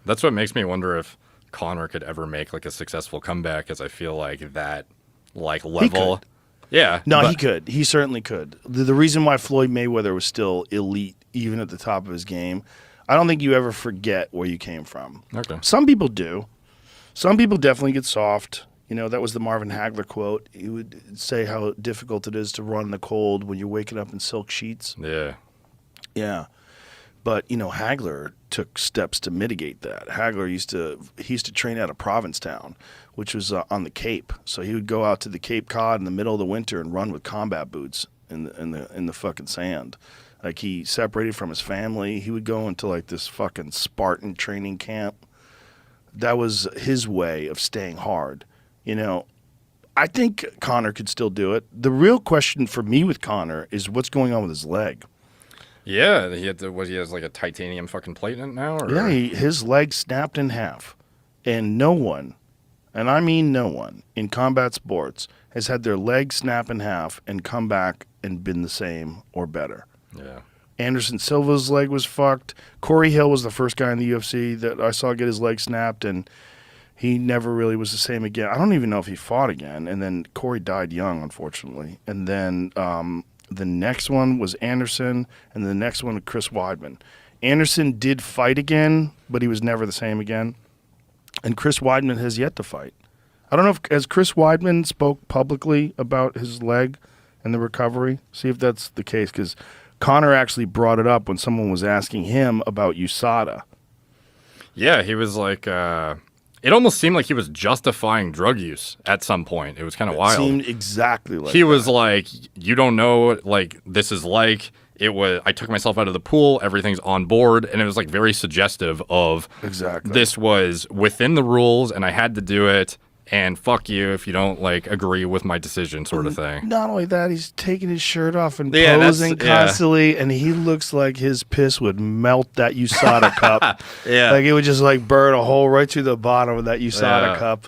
That's what makes me wonder if Conor could ever make like a successful comeback, as I feel like that like level. Yeah. No, he could. He certainly could. The reason why Floyd Mayweather was still elite, even at the top of his game, I don't think you ever forget where you came from. Okay. Some people do. Some people definitely get soft. You know, that was the Marvin Hagler quote. He would say how difficult it is to run in the cold when you're waking up in silk sheets. Yeah. Yeah. But, you know, Hagler took steps to mitigate that. Hagler used to train out of Provincetown, which was on the Cape. So he would go out to the Cape Cod in the middle of the winter and run with combat boots in the fucking sand. Like, he separated from his family. He would go into like this fucking Spartan training camp. That was his way of staying hard. You know, I think Conor could still do it. The real question for me with Conor is what's going on with his leg. Yeah, he has like a titanium fucking plate in it now? Or? Yeah, his leg snapped in half. And no one, and I mean no one, in combat sports has had their leg snap in half and come back and been the same or better. Yeah. Anderson Silva's leg was fucked. Corey Hill was the first guy in the UFC that I saw get his leg snapped, and he never really was the same again. I don't even know if he fought again. And then Corey died young, unfortunately. And then the next one was Anderson, and the next one was Chris Weidman. Anderson did fight again, but he was never the same again. And Chris Weidman has yet to fight. I don't know if has Chris Weidman spoke publicly about his leg and the recovery. See if that's the case, because Conor actually brought it up when someone was asking him about USADA. Yeah, he was like, it almost seemed like he was justifying drug use at some point. It was kind of wild. It seemed exactly like he that. was like, you don't know, like, this is like, it was, I took myself out of the pool, everything's on board, and it was like very suggestive of exactly. This was within the rules, and I had to do it, and fuck you if you don't, like, agree with my decision sort of thing. Not only that, he's taking his shirt off and posing constantly, and he looks like his piss would melt that USADA cup. Yeah. Like, it would just, like, burn a hole right through the bottom of that USADA cup.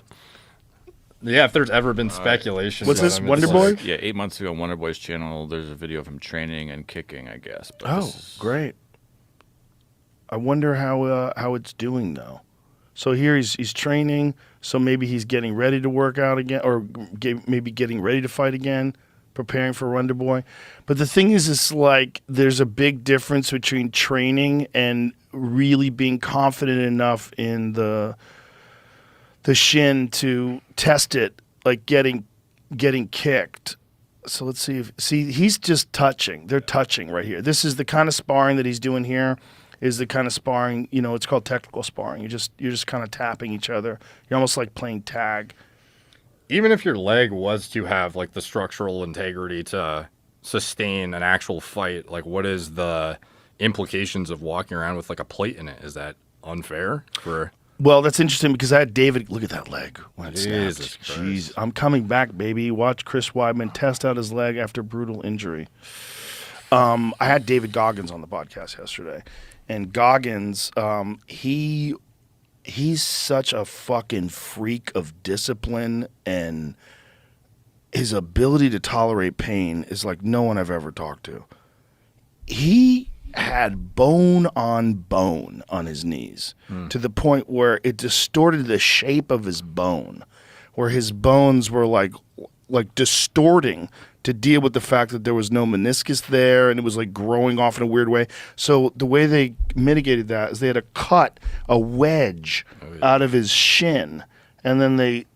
Yeah, if there's ever been speculation. What's this, Wonder Boy? Yeah, 8 months ago on Wonder Boy's channel, there's a video of him training and kicking, I guess. But oh, great. I wonder how it's doing, though. So here he's training, so maybe he's getting ready to work out again, or maybe getting ready to fight again, preparing for Wonder Boy. But the thing is, it's like there's a big difference between training and really being confident enough in the shin to test it, like getting kicked. So let's see he's just touching. They're touching right here. This is the kind of sparring that he's doing here. Is the kind of sparring, you know, it's called technical sparring. You're just kind of tapping each other. You're almost like playing tag. Even if your leg was to have like the structural integrity to sustain an actual fight, like what is the implications of walking around with like a plate in it? Is that unfair for? Well, that's interesting because I had David look at that leg when it Jesus snapped. Christ. Jeez, I'm coming back, baby. Watch Chris Weidman test out his leg after brutal injury. I had David Goggins on the podcast yesterday. And Goggins, he's such a fucking freak of discipline, and his ability to tolerate pain is like no one I've ever talked to. He had bone on his knees to the point where it distorted the shape of his bone, where his bones were like distorting to deal with the fact that there was no meniscus there, and it was like growing off in a weird way. So the way they mitigated that is they had to cut a wedge out of his shin, and then they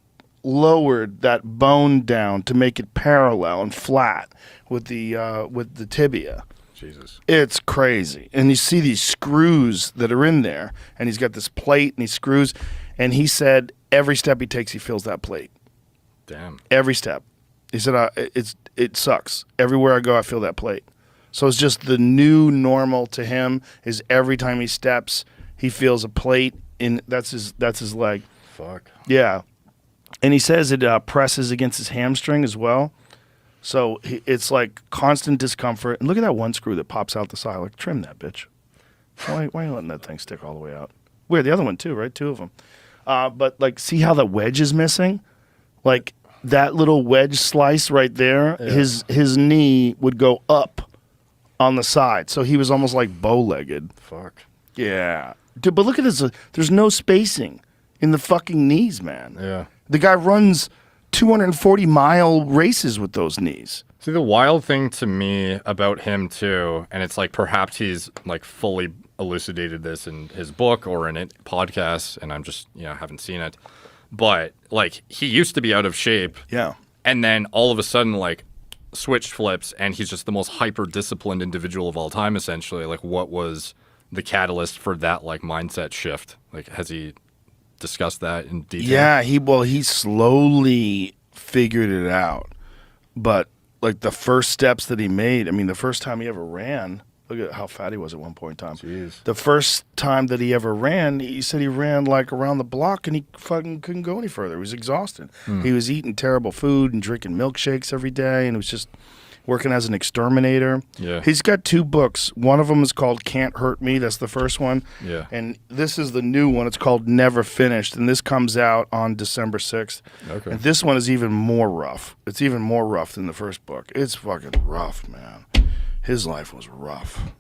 lowered that bone down to make it parallel and flat with the tibia. Jesus. It's crazy. And you see these screws that are in there, and he's got this plate and these screws, and he said every step he takes he feels that plate. Damn. Every step. He said, it sucks. Everywhere I go, I feel that plate. So it's just the new normal to him is every time he steps, he feels a plate in. That's his leg. Fuck. Yeah. And he says it presses against his hamstring as well. So it's like constant discomfort. And look at that one screw that pops out the side. Like, trim that, bitch. Why are you letting that thing stick all the way out? Weird. The other one too, right? Two of them. But like, see how the wedge is missing? Like, that little wedge slice right there, his knee would go up on the side. So he was almost like bow-legged. Fuck. Yeah. Dude, but look at this. There's no spacing in the fucking knees, man. Yeah. The guy runs 240-mile races with those knees. See, the wild thing to me about him too, and it's like perhaps he's like fully elucidated this in his book or in it podcasts, and I'm just haven't seen it. But like he used to be out of shape, Yeah. and then all of a sudden like switch flips, and he's just the most hyper disciplined individual of all time. Essentially, like what was the catalyst for that like mindset shift? Like has he discussed that in detail? Yeah, he slowly figured it out. But like the first steps that he made, I mean, the first time he ever ran, look at how fat he was at one point in time. Jeez. The first time that he ever ran, he said he ran like around the block and he fucking couldn't go any further. He was exhausted. He was eating terrible food and drinking milkshakes every day, and it was just working as an exterminator. Yeah. He's got 2 books. One of them is called Can't Hurt Me. That's the first one. Yeah. And this is the new one. It's called Never Finished, and this comes out on December 6th. Okay. And this one is even more rough. It's even more rough than the first book. It's fucking rough, man. His life was rough.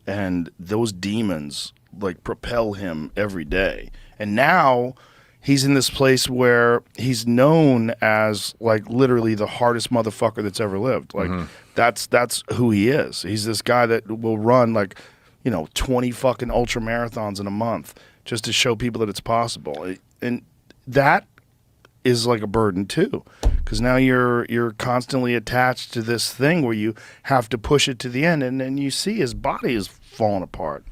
And those demons, like, propel him every day. And now he's in this place where he's known as like literally the hardest motherfucker that's ever lived. Like that's who he is. He's this guy that will run like 20 fucking ultra marathons in a month just to show people that it's possible. And that is like a burden too, because now you're constantly attached to this thing where you have to push it to the end, and then you see his body is falling apart.